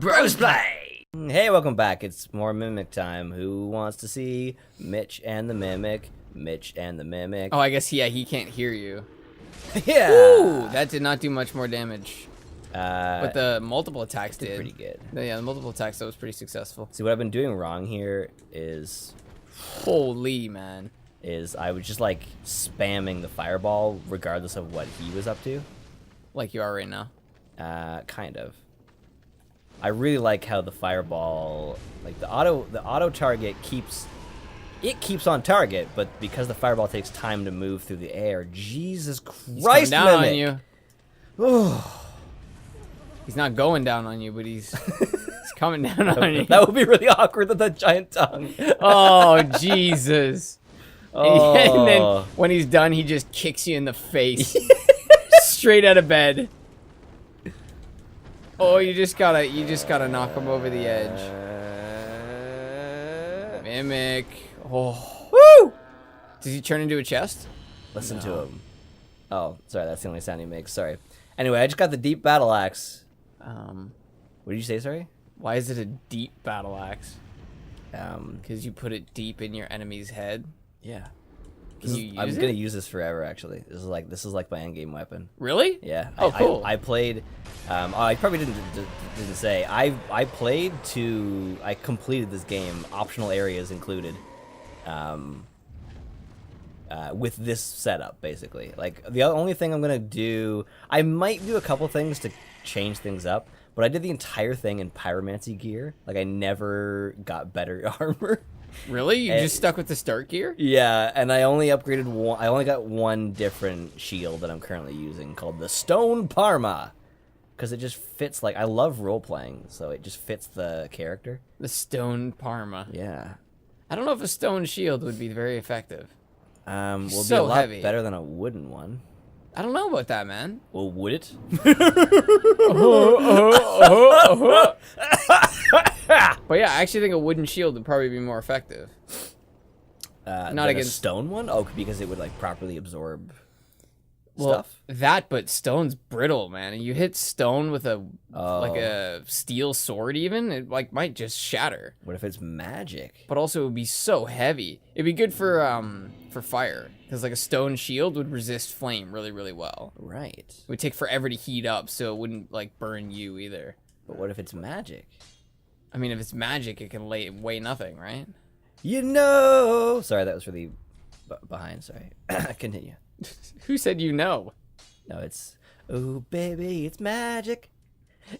Brosplay! Hey, welcome back. It's more Mimic time. Who wants to see Mitch and the Mimic? Mitch and the Mimic. Oh, I guess, yeah, he can't hear you. Yeah! Ooh, that did not do much more damage. But the multiple attacks did. Pretty good. Yeah, the multiple attacks, that was pretty successful. See, what I've been doing wrong here is... Holy, man. I was just, like, spamming the fireball regardless of what he was up to. Like you are right now. Kind of. I really like how the fireball, like the auto target keeps on target, but because the fireball takes time to move through the air, Jesus Christ, down Mimic. on you. He's not going down on you, but he's coming down on you. That would be really awkward with that giant tongue. Oh, Jesus. Oh. And then when he's done, he just kicks you in the face. Straight out of bed. Oh, you just gotta knock him over the edge. Mimic. Oh. Woo! Does he turn into a chest? Listen to him. Oh, sorry, that's the only sound he makes. Sorry. Anyway, I just got the deep battle axe. What did you say, sorry? Why is it a deep battle axe? Because you put it deep in your enemy's head. Yeah. Can you use I'm it? gonna use this forever. Actually, this is like my endgame weapon. Really? Yeah. Oh, cool. I played. I probably didn't say. I played to. I completed this game, optional areas included. With this setup, basically. Like the only thing I'm gonna do, I might do a couple things to change things up, but I did the entire thing in pyromancy gear. Like I never got better armor. Really? You just stuck with the start gear? Yeah, and I only upgraded one. I only got one different shield that I'm currently using called the Stone Parma, because it just fits. Like I love role playing, so it just fits the character. The Stone Parma. Yeah. I don't know if a stone shield would be very effective. Will So be a lot heavy. better than a wooden one. I don't know about that, man. Well, would it? But yeah, I actually think a wooden shield would probably be more effective. Not against a stone one. Oh, because it would like properly absorb Well, stuff. that, but stone's brittle, man. And you hit stone with a like a steel sword, even it like might just shatter. What if it's magic? But also, it would be so heavy. It'd be good for fire, because like a stone shield would resist flame really, really well. Right. It would take forever to heat up, so it wouldn't like burn you either. But what if it's magic? I mean, if it's magic, it can weigh nothing, right? You know. Sorry, that was really behind. Sorry. Continue. Who said you know? No, it's oh baby, it's magic.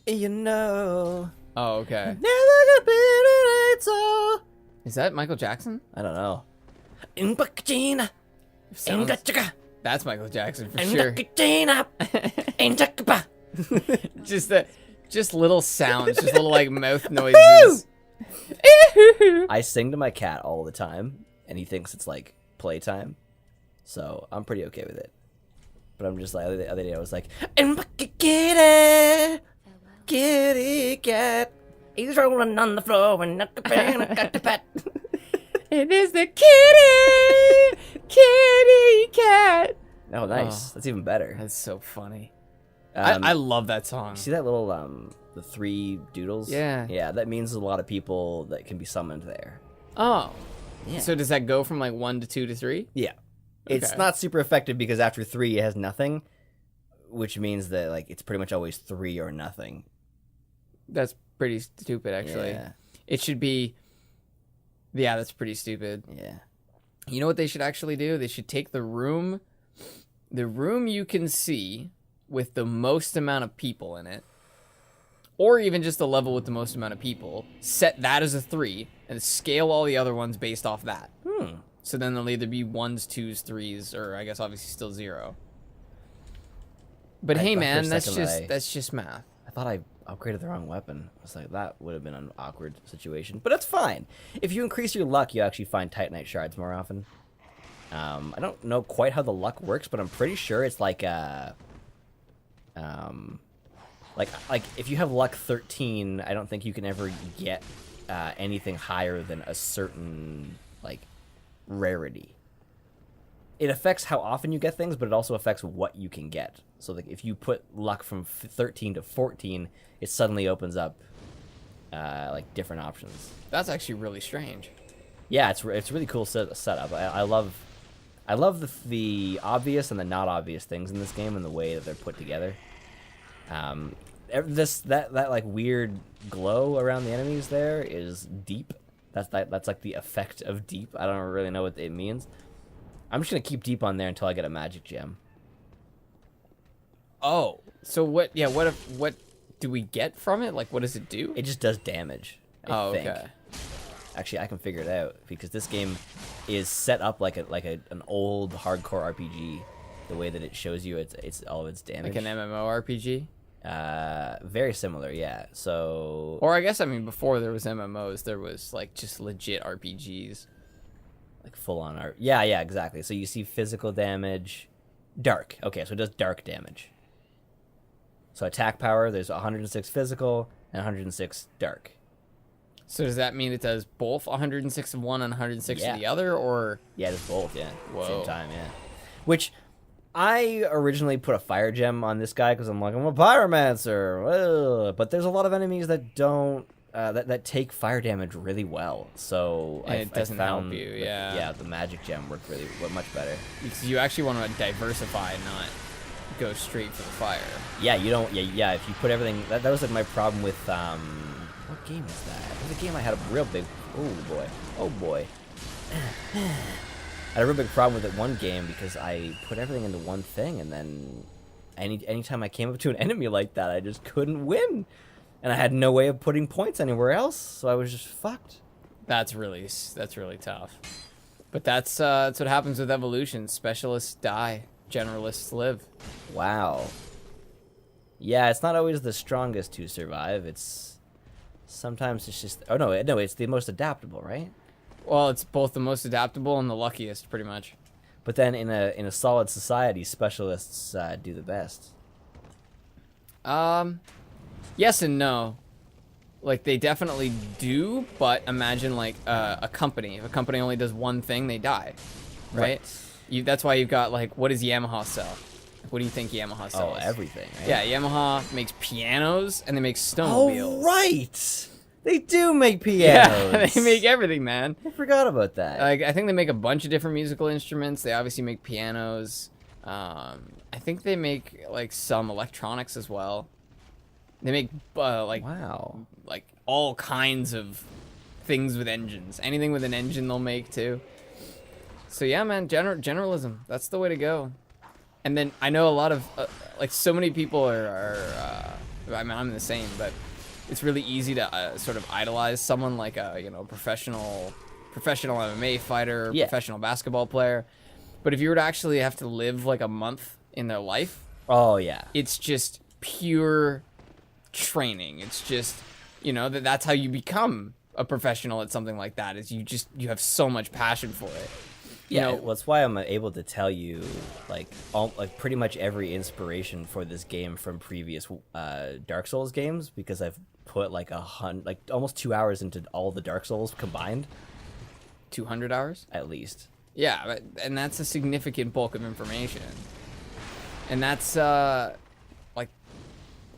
You know. Oh, okay. Never gonna be right, so. Is that Michael Jackson? I don't know. That's Michael Jackson for sure. Just little sounds, just little like mouth noises. I sing to my cat all the time, and he thinks it's like playtime, so I'm pretty okay with it. But I'm just like the other day I was like, kitty cat, he's rolling on the floor and not the pet. It is the kitty cat. Oh, nice. That's even better. That's so funny. I love that song. See that little the three doodles? Yeah. Yeah, that means a lot of people that can be summoned there. Oh. Yeah. So does that go from like 1 to 2 to 3? Yeah. It's Okay. not super effective because after 3 it has nothing, which means that like it's pretty much always 3 or nothing. That's pretty stupid, actually. Yeah. It should be. Yeah, that's pretty stupid. Yeah. You know what they should actually do? They should take the room you can see with the most amount of people in it, or even just the level with the most amount of people, set that as a 3, and scale all the other ones based off that. So then they'll either be 1s, 2s, 3s, or I guess obviously still 0. But hey, man, that's just math. I thought I upgraded the wrong weapon. I was like, that would have been an awkward situation, but it's fine. If you increase your luck, you actually find Titanite shards more often. I don't know quite how the luck works, but I'm pretty sure it's like like if you have luck 13, I don't think you can ever get anything higher than a certain like rarity. It affects how often you get things, but it also affects what you can get. So like if you put luck from 13 to 14, it suddenly opens up like different options. That's actually really strange. Yeah, it's really cool setup. I love the obvious and the not obvious things in this game and the way that they're put together. That like weird glow around the enemies there is deep. That's like the effect of deep. I don't really know what it means. I'm just gonna keep deep on there until I get a magic gem. Oh, so what? Yeah, what do we get from it? Like, what does it do? It just does damage. I think. Okay. Actually, I can figure it out because this game is set up like an old hardcore RPG. The way that it shows you it's all of its damage. Like an MMORPG? Very similar, yeah. So, Or I guess, I mean, before there was MMOs, there was like just legit RPGs. like full on art. Yeah, exactly. So you see physical damage, dark. Okay, so it does dark damage. So attack power, there's 106 physical and 106 dark. So does that mean it does both 106 of one and 106 Yeah. of the other, or? Yeah, it does both, yeah. Whoa. Same time, yeah. Which I originally put a fire gem on this guy because I'm like, I'm a pyromancer. Ugh. But there's a lot of enemies that don't that take fire damage really well. So And it doesn't help found you, that- yeah. Yeah, the magic gem worked much better. Because you actually want to diversify and not go straight for the fire. Yeah, you don't. Yeah. If you put everything, that was like my problem with what game is that? It was a game I had a real big. Oh boy. I had a real big problem with it one game because I put everything into one thing, and then anytime I came up to an enemy like that, I just couldn't win, and I had no way of putting points anywhere else, so I was just fucked. That's really tough. But that's what happens with evolution. Specialists die, generalists live. Wow. Yeah, it's not always the strongest to survive. Sometimes it's just. Oh no, it's the most adaptable, right? Well, it's both the most adaptable and the luckiest, pretty much. But then in a solid society, specialists do the best. Yes and no. Like, they definitely do, but imagine, like, a company. If a company only does one thing, they die, right? That's why you've got, like, what does Yamaha sell? What do you think Yamaha sells? Oh, everything, right? Yeah, Yamaha makes pianos, and they make snowmobiles. Oh, right! They do make Yeah, pianos! they make everything, man. I forgot about that. Like, I think they make a bunch of different musical instruments. They obviously make pianos. I think they make, like, some electronics as well. They make, Wow. like all kinds of things with engines. Anything with an engine they'll make too. So yeah, man, generalism. That's the way to go. And then I know a lot of like so many people are I mean, I'm the same, but it's really easy to sort of idolize someone like a professional MMA fighter, Yeah. professional basketball player. But if you were to actually have to live like a month in their life, Oh, yeah. it's just pure training. It's just, that's how you become a professional at something like that, is you have so much passion for it. Yeah, well, that's why I'm able to tell you, like pretty much every inspiration for this game from previous Dark Souls games, because I've put like almost 2 hours into all the Dark Souls combined, 200 hours? at least. Yeah, and that's a significant bulk of information. And that's like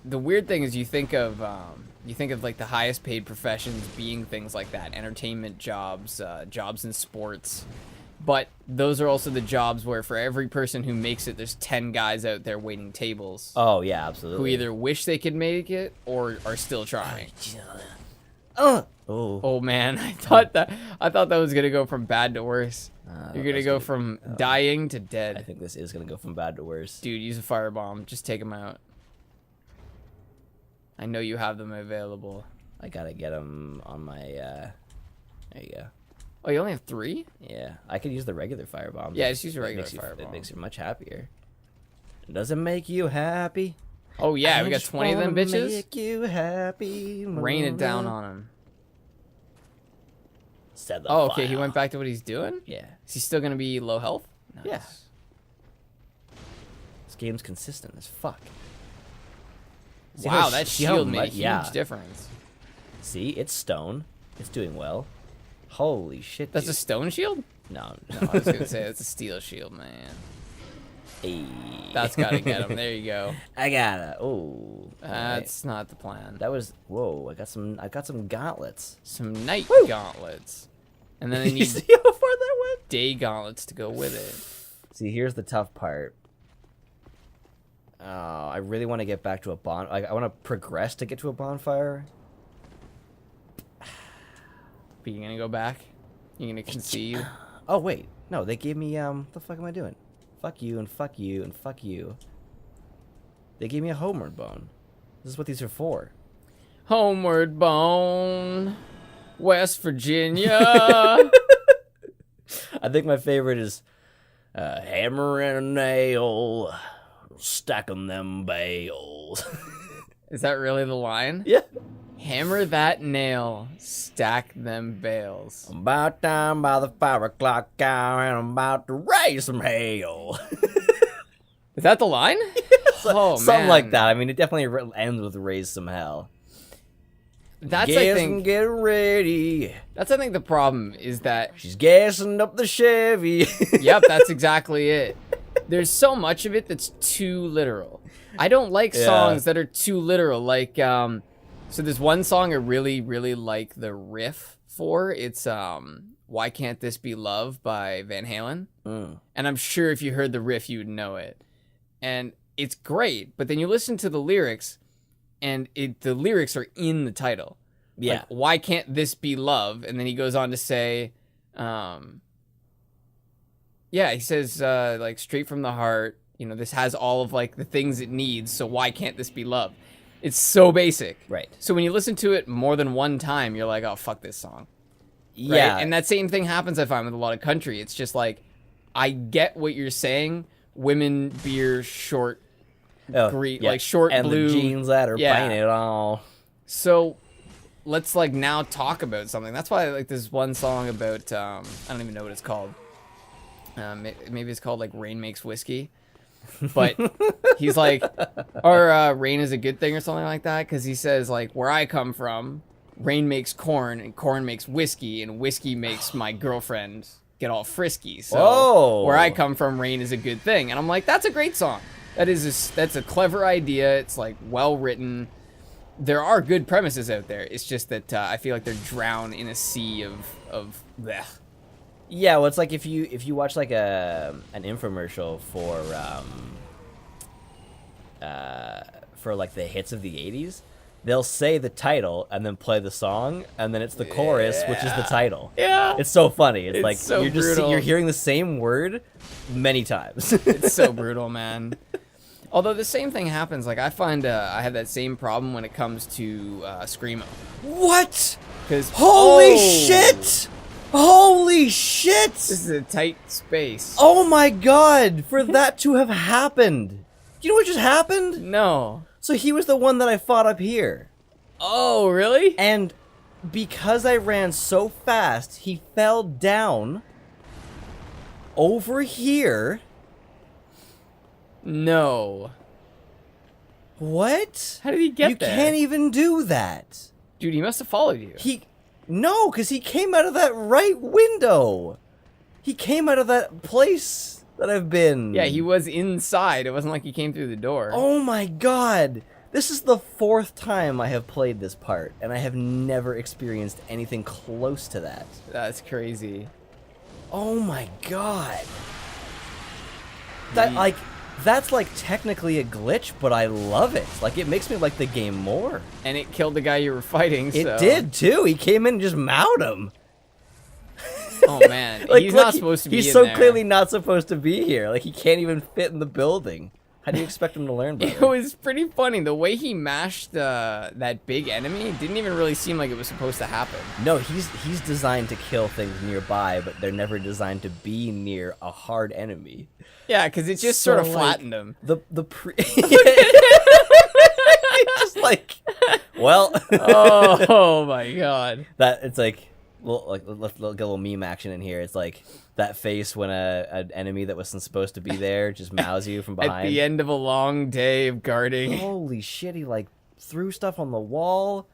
the weird thing is you think of like the highest paid professions being things like that, entertainment jobs, jobs in sports. But those are also the jobs where for every person who makes it, there's 10 guys out there waiting tables Oh, yeah, absolutely. who either wish they could make it or are still trying. Oh. Oh man, I thought that was gonna go from bad to worse. You're gonna that's go good. from dying to I dead. think this is gonna go from bad to worse. Dude, use a firebomb. Just take them out. I know you have them available. I gotta get them on my. There you go. Oh, you only have 3? Yeah, I could use the regular firebomb. Yeah, just use a It regular makes you- firebomb. It makes you much happier. Does it make you happy? Oh yeah, I we got just 20 of them wanna bitches. Make you happy. Rain it down on him. Set the Oh, okay, he fire. went back to what he's doing? Yeah, Is he still gonna be low health? Nice. Yeah. this game's consistent as fuck. See Wow, how- that see how shield made a much- huge yeah. difference. See, it's stone. It's doing well. Holy shit! That's a dude. stone shield? No, No, I was gonna say that's a steel shield, man. Hey. That's gotta get him. There you go. I gotta. Oh. That's not the plan. That was. Whoa! I got some gauntlets. Some night gauntlets. And then I You need see how far that went? day gauntlets to go with it. See, here's the tough part. Oh, I really want to get back to a I want to progress to get to a bonfire. But you're gonna go back? You're gonna concede? Oh wait, no, they gave me the fuck am I doing? Fuck you and fuck you and fuck you. They gave me a homeward bone. This is what these are for. Homeward bone, West Virginia. I think my favorite is hammer and a nail, stacking them bales. Is that really the line? Yeah. Hammer that nail, stack them bales. I'm about down by the 5 o'clock hour and I'm about to raise some hail. Is that the line? Oh, Something man. like that. I mean, it definitely ends with raise some hell. That's Gas I think. and get ready. That's I think the problem is that. She's gassing up the Chevy. Yep, that's exactly it. There's so much of it that's too literal. I don't like songs that are too literal. Like, so there's one song I really, really like the riff for. It's "Why Can't This Be Love" by Van Halen. And I'm sure if you heard the riff, you would know it. And it's great, but then you listen to the lyrics, and the lyrics are in the title. Yeah. Like, why can't this be love? And then he goes on to say, he says, like, straight from the heart, you know, this has all of, like, the things it needs, so why can't this be love? It's so basic. Right. So when you listen to it more than one time, you're like, oh, fuck this song. Right? Yeah. And that same thing happens, I find, with a lot of country. It's just like, I get what you're saying. Women, beer, short, green, like short and blue. the jeans that are Yeah. painted on. So let's like now talk about something. That's why I like this one song about, I don't even know what it's called. Maybe it's called like Rain Makes Whiskey. But he's like, or rain is a good thing or something like that. Because he says like, where I come from, rain makes corn and corn makes whiskey and whiskey makes my girlfriend get all frisky. So Whoa. where I come from, rain is a good thing. And I'm like, that's a great song. That's a clever idea. It's like well written. There are good premises out there. It's just that I feel like they're drowned in a sea of bleh. Yeah, well, it's like if you watch like an infomercial for like the hits of the 80s, they'll say the title and then play the song, and then it's the chorus, which is the title. Yeah. It's so funny. It's like so you're brutal. you're hearing the same word many times. It's so brutal, man. Although the same thing happens, like I find I have that same problem when it comes to screamo. What? Because Holy shit! Holy shit! This is a tight space. Oh my god! For that to have happened, you know what just happened? No. So he was the one that I fought up here, Oh, really? and because I ran so fast, he fell down over here. No. What? How did he get You there? can't even do that. Dude, he must have followed you. No, because he came out of that right window. He came out of that place that I've been. Yeah, he was inside. It wasn't like he came through the door. Oh my god. This is the 4th time I have played this part, and I have never experienced anything close to that. That's crazy. Oh my god. That's like technically a glitch, but I love it. Like, it makes me like the game more. And it killed the guy you were fighting, so... It did too. He came in and just mowed him. Oh man, Like, he's look, not supposed to be He's in so there. clearly not supposed to be here. Like, he can't even fit in the building. How do you expect him to learn It better? was pretty funny. The way he mashed that big enemy didn't even really seem like it was supposed to happen. No, he's designed to kill things nearby, but they're never designed to be near a hard enemy. Yeah, because it just So, sort of like, flattened him. Just like, well, Oh my god. that it's like, well, like let's get a little meme action in here. It's like that face when an enemy that wasn't supposed to be there just mows you from behind. At the end of a long day of guarding. Holy shit! He like threw stuff on the wall.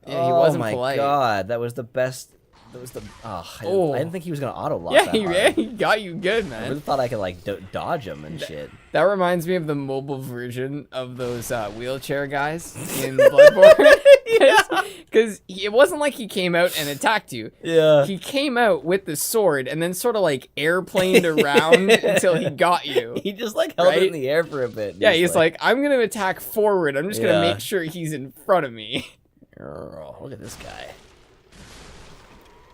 Yeah, he wasn't oh my polite. god, that was the best That was the. Oh, Oh. I didn't think he was gonna auto lock Yeah, that he, hard. yeah, he got you good, I man. really thought I could like dodge him and shit. That reminds me of the mobile version of those wheelchair guys in Bloodborne. Because it wasn't like he came out and attacked you. Yeah. He came out with the sword and then sort of like airplaned around until he got you. He just like held it Right? in the air for a bit. Yeah, he's like, I'm going to attack forward. I'm just going to Yeah. make sure he's in front of me. oh, look at this guy.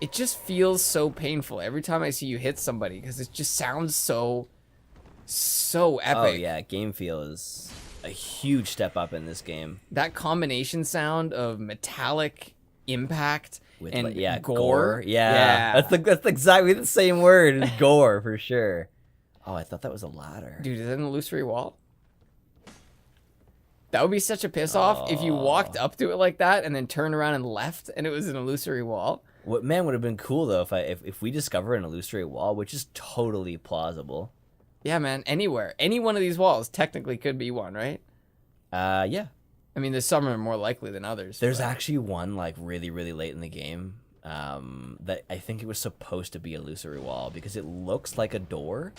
It just feels so painful every time I see you hit somebody because it just sounds so epic. Oh yeah, game feel is a huge step up in this game. That combination sound of metallic impact With and like, yeah, gore. Yeah. That's exactly the same word as gore for sure. Oh, I thought that was a ladder. Dude, is that an illusory wall? That would be such a piss off if you walked up to it like that and then turned around and left and it was an illusory wall. What man would have been cool though if we discover an illusory wall, which is totally plausible. Yeah, man, anywhere. Any one of these walls technically could be one, right? Yeah. I mean, there's some that are more likely than others. There's but- actually one like really, really late in the game that I think it was supposed to be a illusory wall because it looks like a door.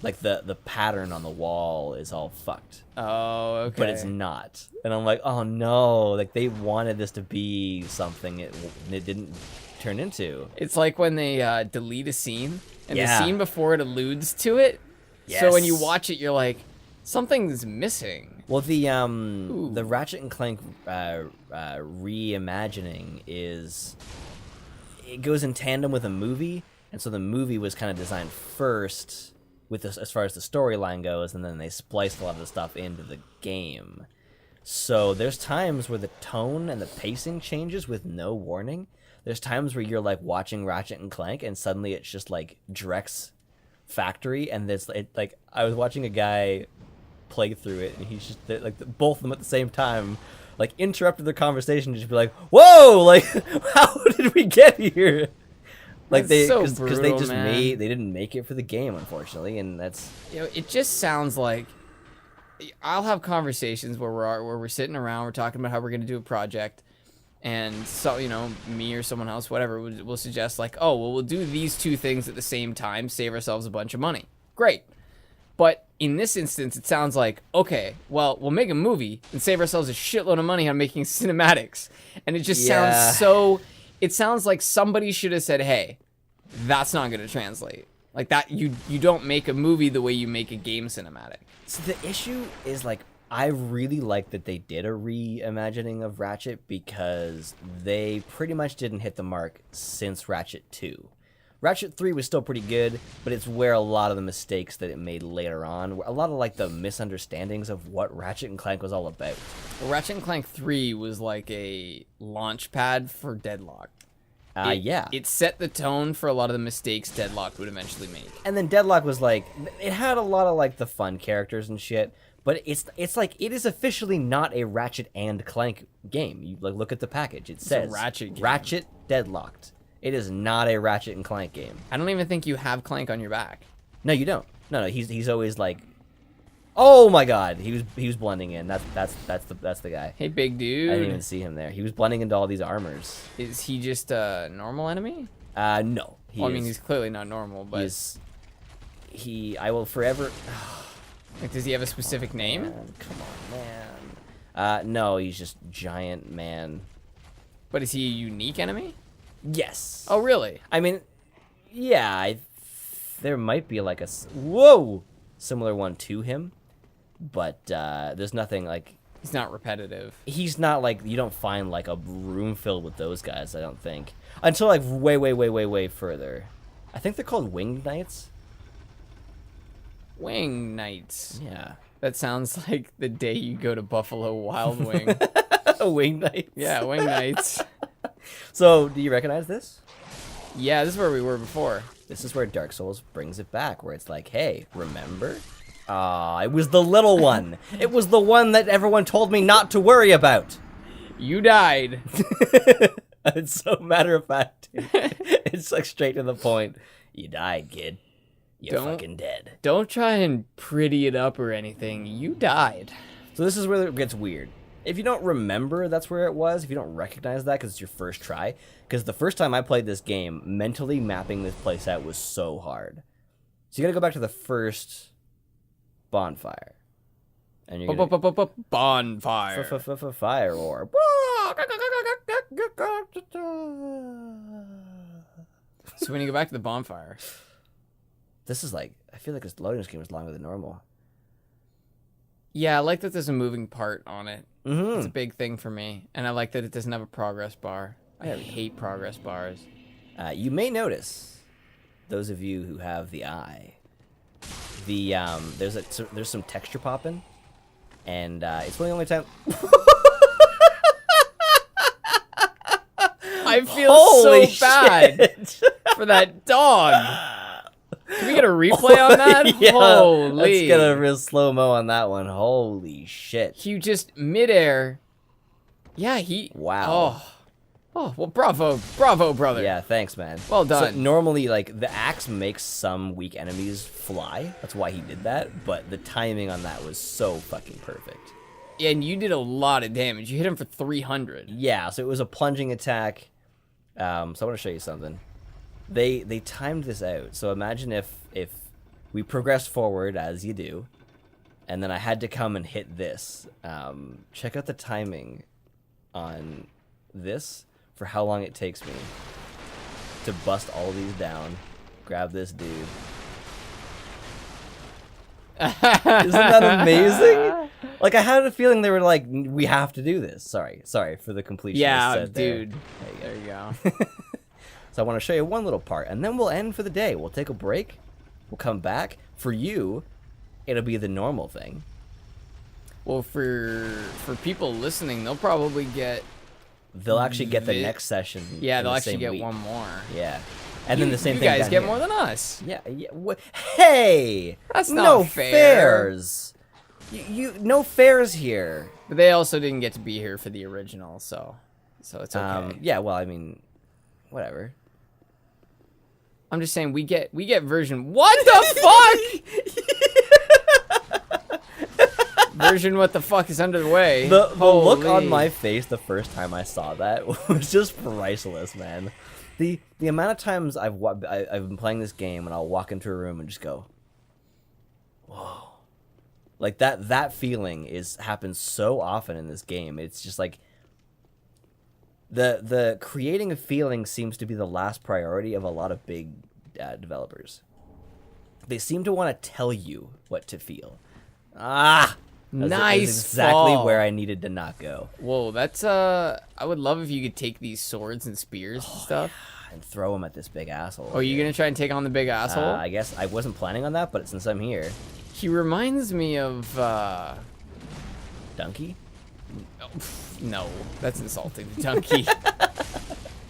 Like the pattern on the wall is all fucked. Oh, okay. But it's not. And I'm like, oh no, like they wanted this to be something it didn't turn into. It's like when they delete a scene and Yeah. the scene before it alludes to it. So when you Yes. watch it, you're like, something's missing. Well, the Ooh. Ratchet and Clank reimagining is it goes in tandem with a movie, and so the movie was kind of designed first with this, as far as the storyline goes, and then they spliced a lot of the stuff into the game. So there's times where the tone and the pacing changes with no warning. There's times where you're like watching Ratchet and Clank, and suddenly it's just like Drek's factory, and like I was watching a guy play through it, and he's just like both of them at the same time, like interrupted their conversation, just be like, "Whoa! Like, how did we get here?" Like That's so because they brutal, just man. they didn't make it for the game, unfortunately, and that's You know, it just sounds like I'll have conversations where we're sitting around, we're talking about how we're gonna do a project, and so me or someone else, whatever, will suggest like, oh well, we'll do these two things at the same time, save ourselves a bunch of money. Great, but in this instance, it sounds like okay, well, we'll make a movie and save ourselves a shitload of money on making cinematics, and it just Yeah. sounds so. It sounds like somebody should have said, hey, that's not gonna translate. Like that, you don't make a movie the way you make a game cinematic. So the issue is, like, I really like that they did a reimagining of Ratchet because they pretty much didn't hit the mark since Ratchet 2. Ratchet 3 was still pretty good, but it's where a lot of the mistakes that it made later on, a lot of, like, the misunderstandings of what Ratchet and Clank was all about. Well, Ratchet and Clank 3 was like a launch pad for Deadlock. Yeah. It set the tone for a lot of the mistakes Deadlock would eventually make. And then Deadlock was, like, it had a lot of, like, the fun characters and shit, but it's like, it is officially not a Ratchet and Clank game. You, like, look at the package. It says a Ratchet game. Ratchet Deadlocked. It is not a Ratchet and Clank game. I don't even think you have Clank on your back. No, you don't. No, he's always like, oh my god, he was blending in. That's the guy. Hey, big I didn't even dude. see him there. He was blending into all these armors. Is he just a normal enemy? No, Well, I mean, he's clearly not normal, but I will forever. like, does he have a specific name? Man, come on, man. No, he's just giant man. But is he a unique enemy? Yes. Oh, really? I mean, yeah. There might be like a similar one to him, but there's nothing like. He's not repetitive. He's not like, you don't find like a room filled with those guys, I don't think, until like way further. I think they're called Winged Knights. Wing Knights. Yeah. That sounds like the day you go to Buffalo Wild Wing. Winged Knights. Yeah, Wing Knights. So, do you recognize this? Yeah, this is where we were before. This is where Dark Souls brings it back, where it's like, hey, remember? It was the little one. It was the one that everyone told me not to worry about. You died. It's so matter of fact. It's like straight to the point. You died, kid. You're fucking dead. Don't try and pretty it up or anything. You died. So this is where it gets weird. If you don't remember that's where it was, if you don't recognize that because it's your first try, because the first time I played this game, mentally mapping this place out was so hard. So you gotta go back to the first bonfire. And you're gonna... Bonfire. Fire roar. So when you go back to the bonfire... This is like, I feel like this loading screen was longer than normal. Yeah, I like that there's a moving part on it. Mm-hmm. It's a big thing for me. And I like that it doesn't have a progress bar. I hate progress bars. You may notice, those of you who have the eye, the there's some texture popping, and it's one of the only time. I feel Holy so bad for that dog. Can we get a replay on that? Yeah, Holy. let's get a real slow-mo on that one. Holy shit. He just midair. Yeah, he. Wow. Oh, well, bravo, brother. Yeah, thanks, man. Well done. So normally, like, the axe makes some weak enemies fly. That's why he did that. But the timing on that was so fucking perfect. And you did a lot of damage. You hit him for 300. Yeah, so it was a plunging attack. So I want to show you something. They timed this out. So imagine if we progress forward as you do, and then I had to come and hit this. Check out the timing on this for how long it takes me to bust all these down, grab this dude. Isn't that amazing? Like, I had a feeling they were like, we have to do this. Sorry for the completion. Yeah, dude. There you go. So I want to show you one little part, and then we'll end for the day. We'll take a break. We'll come back. For you, it'll be the normal thing. Well, for people listening, they'll probably get... They'll actually get the next session. Yeah, in they'll the actually same get week. one more. Yeah. And then the same you thing guys down get here. more than us. Yeah. Hey! That's not no fair. fairs. You no fairs here. But they also didn't get to be here for the original, so it's okay. Yeah, well, I mean, whatever. I'm just saying we get version. What the fuck? Version what the fuck is underway. The look on Holy. my face the first time I saw that was just priceless, man. The amount of times I've been playing this game and I'll walk into a room and just go, whoa. Like that feeling happens so often in this game. It's just like the creating a feeling seems to be the last priority of a lot of big developers. They seem to want to tell you what to feel. That's Nice exactly fall. where I needed to not go. Whoa, that's I would love if you could take these swords and spears and stuff. And throw them at this big asshole. Oh, you gonna try and take on the big asshole? I guess I wasn't planning on that, but since I'm here, He reminds me of Donkey. no, that's insulting, the donkey.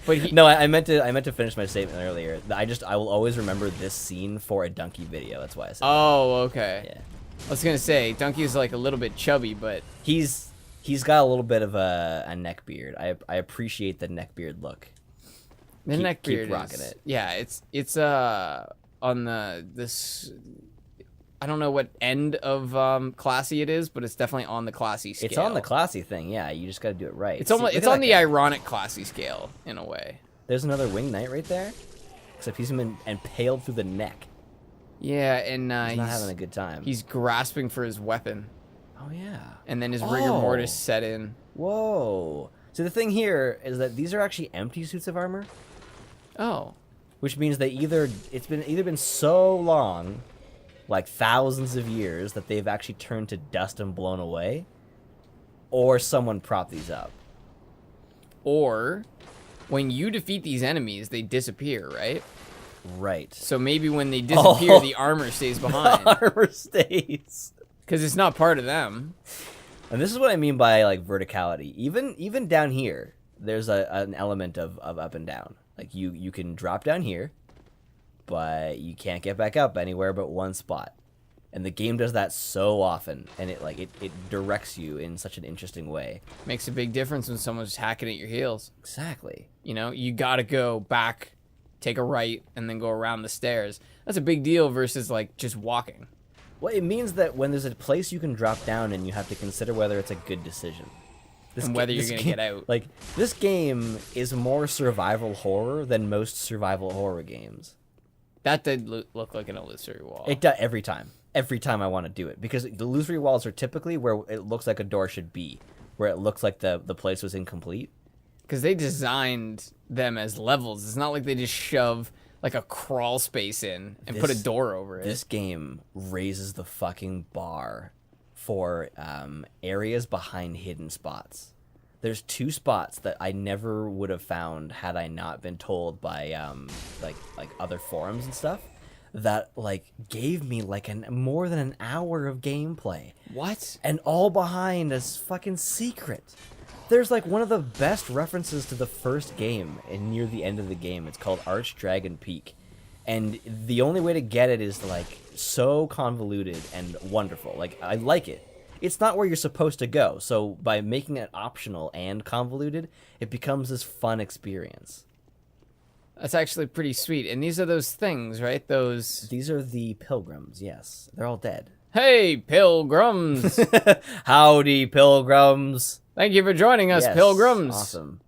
But he, No, I meant to finish my statement earlier. I will always remember this scene for a Donkey video. That's why I said. oh, okay. That. Yeah. I was gonna say Donkey's like a little bit chubby, but He's got a little bit of a neck beard. I appreciate the neck beard look. the neck keep beard rocking is, it. Yeah, it's on this. I don't know what end of classy it is, but it's definitely on the classy scale. It's on the classy thing. Yeah, you just got to do it right. It's almost look it's at on that the guy. ironic classy scale in a way. There's another wing knight right there, except he's been impaled through the neck. Yeah, and He's not having a good time. he's grasping for his weapon, Oh yeah. and then his rigor mortis set in. Whoa. So the thing here is that these are actually empty suits of armor, Oh, which means they it's been so long, like thousands of years, that they've actually turned to dust and blown away, or someone propped these up. or when you defeat these enemies, they disappear, right? Right. So maybe when they disappear, Oh. the armor stays behind Armor stays. because it's not part of them. And this is what I mean by like verticality. Even down here, there's an element of up and down. Like you can drop down here, but you can't get back up anywhere but one spot. And the game does that so often, and it directs you in such an interesting way. Makes a big difference when someone's hacking at your heels. Exactly. You know, you gotta go back, take a right, and then go around the stairs. That's a big deal versus like just walking. Well, it means that when there's a place you can drop down and you have to consider whether it's a good decision. and whether you're gonna get out. Like, this game is more survival horror than most survival horror games. That did look like an illusory wall. It does every time. Every time I want to do it. Because the illusory walls are typically where it looks like a door should be. Where it looks like the place was incomplete. Because they designed them as levels. It's not like they just shove like a crawl space in and put a door over it. This game raises the fucking bar for areas behind hidden spots. There's 2 spots that I never would have found had I not been told by like other forums and stuff that like gave me like more than an hour of gameplay. What? And all behind a fucking secret. There's like one of the best references to the first game and near the end of the game. It's called Archdragon Peak. And the only way to get it is like so convoluted and wonderful. Like, I like it. It's not where you're supposed to go. So by making it optional and convoluted, it becomes this fun experience. That's actually pretty sweet. And these are those things, right? These are the pilgrims, yes. They're all dead. Hey, pilgrims! Howdy, pilgrims! Thank you for joining us, Yes, pilgrims. Awesome.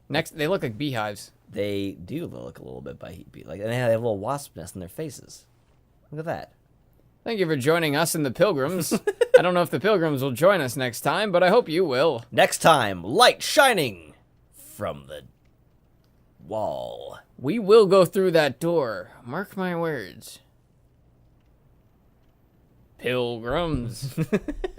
Next, they look like beehives. They do look a little bit like, and they have a little wasp nest in their faces. Look at that. Thank you for joining us in the pilgrims. I don't know if the pilgrims will join us next time, but I hope you will. Next time, light shining from the wall. We will go through that door. Mark my words. Pilgrims.